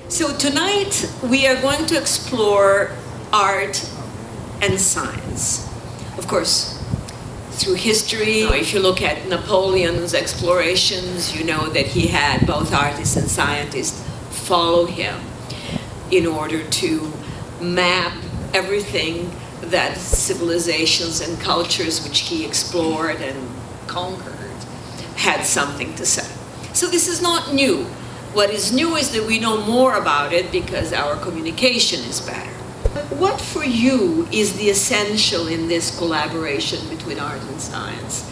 So tonight we are going to explore art and science. Of course, through history, if you look at Napoleon's explorations, you know that he had both artists and scientists follow him in order to map everything that civilizations and cultures which he explored and conquered had something to say. So this is not new. What is new is that we know more about it because our communication is better. But what for you is the essential in this collaboration between art and science?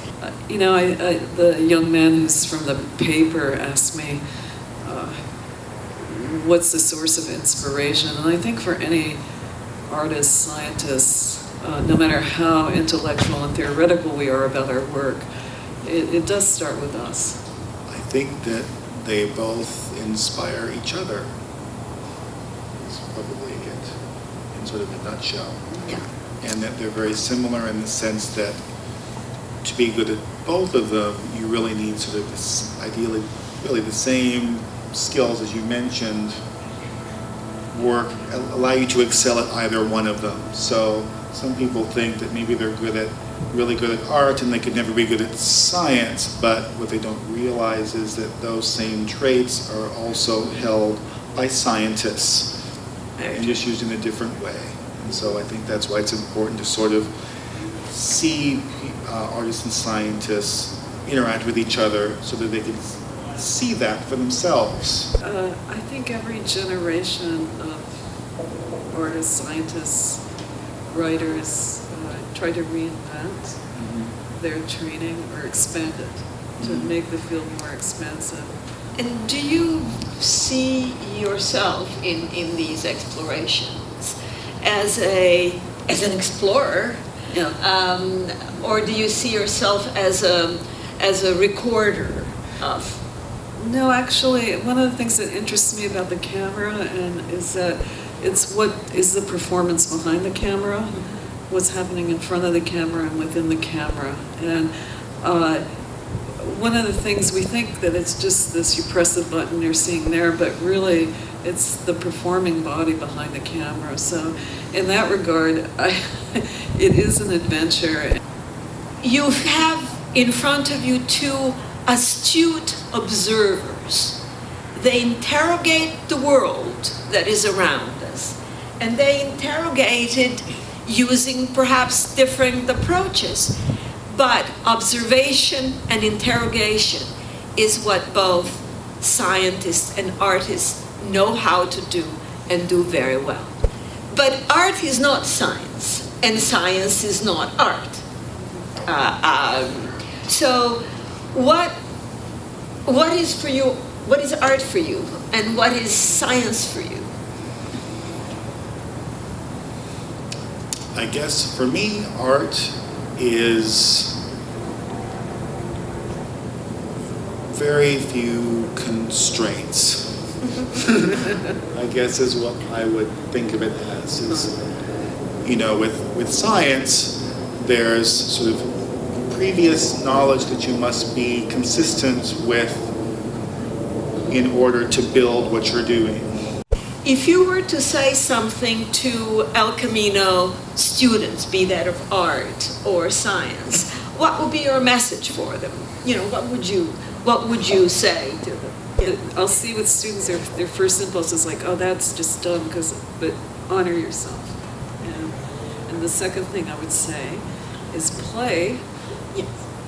The young man who's from the paper asked me, what's the source of inspiration? And I think for any artist, scientist, no matter how intellectual and theoretical we are about our work, it does start with us. I think that they both inspire each other. Is probably it, in sort of a nutshell. Yeah. And that they're very similar in the sense that to be good at both of them, you really need sort of this, ideally, really the same skills as you mentioned, allow you to excel at either one of them. So some people think that maybe they're really good at art and they could never be good at science, but what they don't realize is that those same traits are also held by scientists and just used in a different way. And so I think that's why it's important to sort of see artists and scientists interact with each other so that they can see that for themselves. I think every generation of artists, scientists, writers try to reinvent their training or expand it to make the field more expansive. And do you see yourself in these explorations as an explorer? Yeah. Or do you see yourself as a recorder of? No, actually, one of the things that interests me about the camera is that it's what is the performance behind the camera, what's happening in front of the camera and within the camera. And one of the things we think that it's just this, you press the button, you're seeing there, but really it's the performing body behind the camera. So in that regard, it is an adventure. You have in front of you two astute observers. They interrogate the world that is around us, and they interrogate it using perhaps different approaches, but observation and interrogation is what both scientists and artists know how to do and do very well. But art is not science, and science is not art. So what is for you, what is art for you, and what is science for you? I guess for me, art is very few constraints. I guess is what I would think of it as. Is, with science, there's sort of previous knowledge that you must be consistent with in order to build what you're doing. If you were to say something to El Camino students, be that of art or science, what would be your message for them? What would you say to them? I'll see with students their first impulse is like, oh, that's just dumb, but honor yourself. And the second thing I would say is play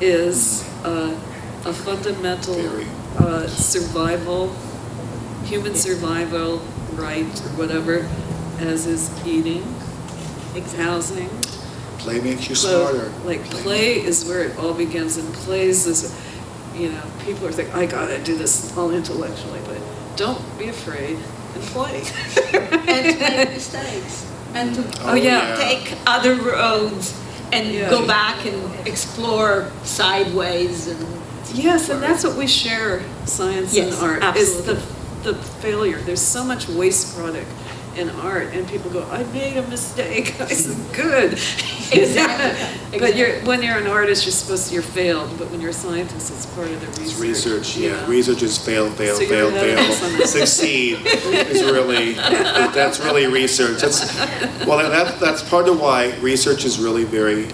is a fundamental human survival right or whatever, as is eating, housing. Play makes you smarter. Play is where it all begins, and plays is, people are thinking, I gotta do this all intellectually, but don't be afraid and play. And to make mistakes. And to take other roads and go back and explore sideways. Yes, and that's what we share, science and art, absolutely. is the failure. There's so much waste product in art, and people go, I made a mistake. I said, good. Exactly. But when you're an artist, you're failed, but when you're a scientist, it's part of the research. It's research, yeah. Yeah. Research is fail, So you're ahead of us on that. succeed is really, that's really research. That's part of why research is really very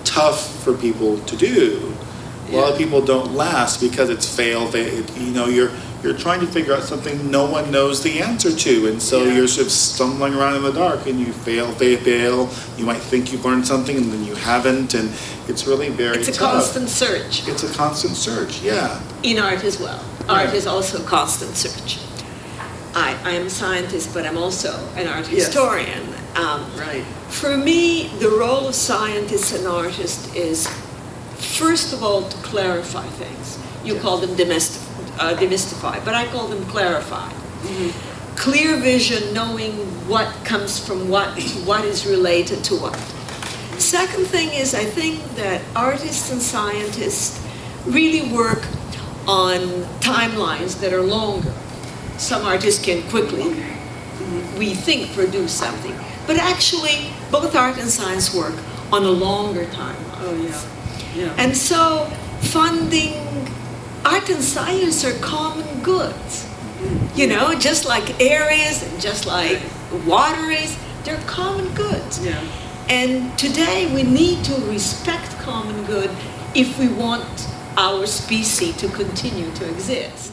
tough for people to do. A lot of people don't last because it's you're trying to figure out something no one knows the answer to, and so Yeah. you're sort of stumbling around in the dark, and you fail. You might think you've learned something, and then you haven't, and it's really very tough. It's a constant search. It's a constant search, yeah. In art as well. Art is also a constant search. I am a scientist, but I'm also an art Yes. historian. Right. For me, the role of scientist and artist is, first of all, to clarify things. You call them demystify, but I call them clarify. Clear vision, knowing what comes from what is related to what. Second thing is, I think that artists and scientists really work on timelines that are longer. Some artists can quickly, we think, produce something. But actually, both art and science work on a longer timeline. Oh, yeah. Yeah. And so, funding, art and science are common goods. Just like air is, and just like water is, they're common goods. Yeah. And today we need to respect common good if we want our species to continue to exist.